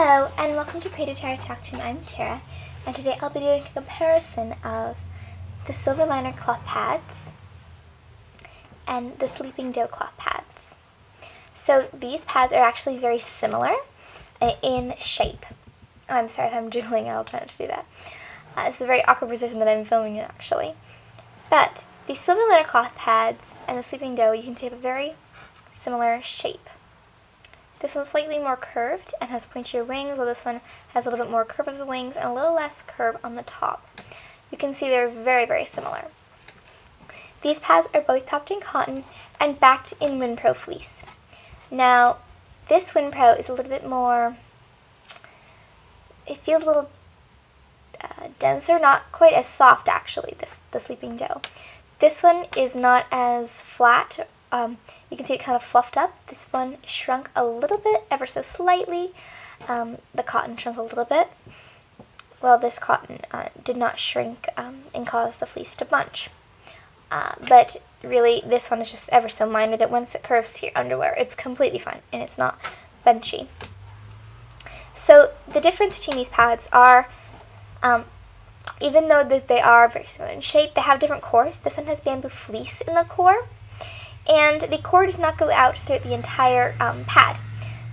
Hello and welcome to Pray to Tara Talk to Me. I'm Tara, and today I'll be doing a comparison of the Silver Liner cloth pads and the Sleeping Doe cloth pads. So these pads are actually very similar in shape. Oh, I'm sorry if I'm jiggling, I'll try not to do that. This is a very awkward position that I'm filming in actually. But the Silver Liner cloth pads and the Sleeping Doe, you can see have a very similar shape. This one's slightly more curved and has pointier wings, while this one has a little bit more curve of the wings and a little less curve on the top. You can see they're very, very similar. These pads are both topped in cotton and backed in WindPro fleece. Now, this WindPro is a little bit more, it feels a little denser, not quite as soft actually, the Sleeping Doe. This one is not as flat. You can see it kind of fluffed up. This one shrunk a little bit, ever so slightly. The cotton shrunk a little bit. Well, this cotton did not shrink and cause the fleece to bunch. But really, this one is just ever so minor that once it curves to your underwear, it's completely fine and it's not bunchy. So the difference between these pads are, even though that they are very similar in shape, they have different cores. This one has bamboo fleece in the core. And the core does not go out through the entire pad.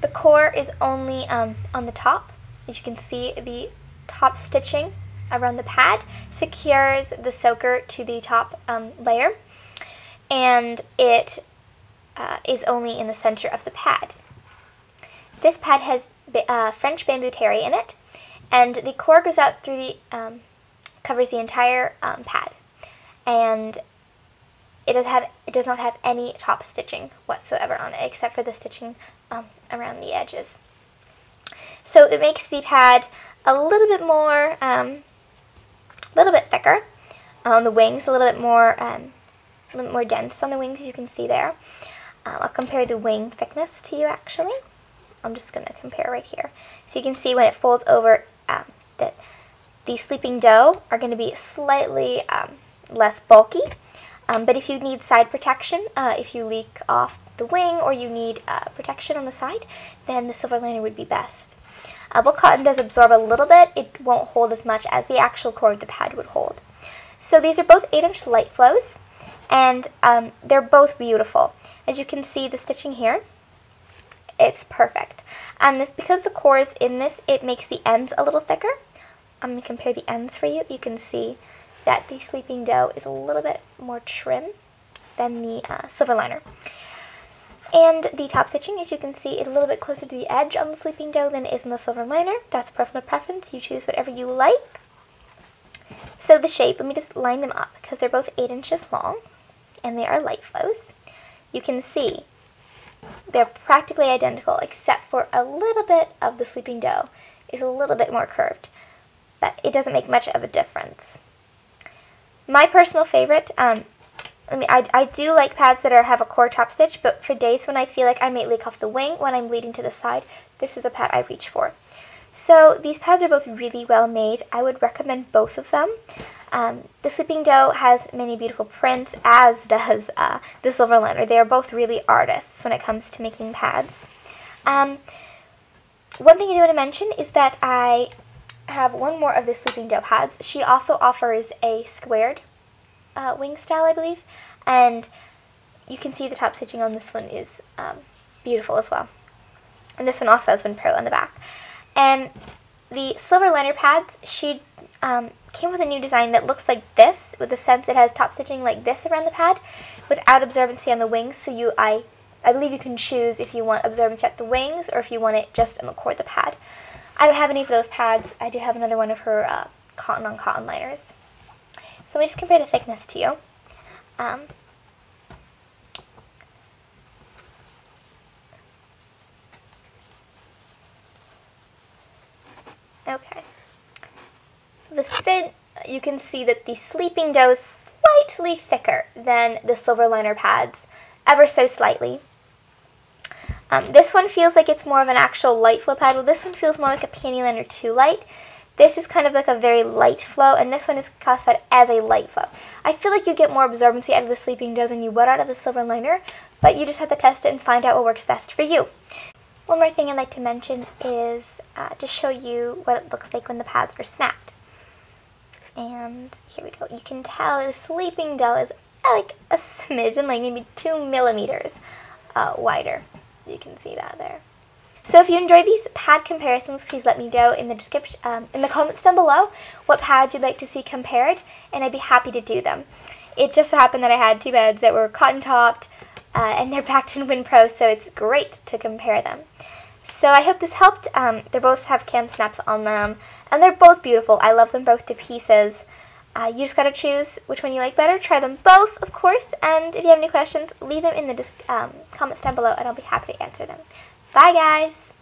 The core is only on the top. As you can see, the top stitching around the pad secures the soaker to the top layer, and it is only in the center of the pad. This pad has French bamboo terry in it, and the core goes out through the covers the entire pad, and it does not have any top stitching whatsoever on it, except for the stitching around the edges. So it makes the pad a little bit more, a little bit thicker on the wings, a little bit more dense on the wings, as you can see there. I'll compare the wing thickness to you actually. I'm just going to compare right here. So you can see when it folds over that the Sleeping Doe are going to be slightly less bulky. But if you need side protection, if you leak off the wing or you need protection on the side, then the Silver Liner would be best. While cotton does absorb a little bit, it won't hold as much as the actual core of the pad would hold. So these are both 8-inch light flows, and they're both beautiful. As you can see, the stitching here, it's perfect. And this, because the core is in this, it makes the ends a little thicker. I'm going to compare the ends for you. You can see that the Sleeping Doe is a little bit more trim than the Silver Liner. And the top stitching, as you can see, is a little bit closer to the edge on the Sleeping Doe than it is in the Silver Liner. That's personal preference. You choose whatever you like. So the shape, let me just line them up because they're both 8 inches long and they are light flows. You can see they're practically identical except for a little bit of the Sleeping Doe is a little bit more curved, but it doesn't make much of a difference. My personal favorite, I do like pads that have a core top stitch, but for days when I feel like I may leak off the wing when I'm bleeding to the side, this is a pad I reach for. So these pads are both really well made. I would recommend both of them. The Sleeping Doe has many beautiful prints, as does the Silver Liner. They are both really artists when it comes to making pads. One thing I do want to mention is that I have one more of the Sleeping Doe pads. She also offers a squared wing style, I believe, and you can see the top stitching on this one is beautiful as well. And this one also has WindPro on the back. And the Silver Liner pads, she came with a new design that looks like this, with the sense it has top stitching like this around the pad, without absorbency on the wings. So I believe you can choose if you want absorbency at the wings or if you want it just in the core of the pad. I don't have any of those pads. I do have another one of her cotton on cotton liners. So let me just compare the thickness to you. Okay. You can see that the Sleeping Doe is slightly thicker than the Silver Liner pads, ever so slightly. This one feels like it's more of an actual light flow pad, while this one feels more like a Panty Liner 2 Light. This is kind of like a very light flow, and this one is classified as a light flow. I feel like you get more absorbency out of the Sleeping Doe than you would out of the Silver Liner, but you just have to test it and find out what works best for you. One more thing I'd like to mention is to show you what it looks like when the pads are snapped. And here we go. You can tell the Sleeping Doe is like a smidgen, like maybe 2 millimeters wider. You can see that there. So if you enjoy these pad comparisons, please let me know in the description, in the comments down below, what pads you'd like to see compared, and I'd be happy to do them. It just so happened that I had 2 beds that were cotton topped, and they're packed in Winpro, so it's great to compare them. So I hope this helped. They both have cam snaps on them, and they're both beautiful. I love them both to pieces. You just gotta choose which one you like better. Try them both, of course, and if you have any questions, leave them in the comments down below, and I'll be happy to answer them. Bye, guys!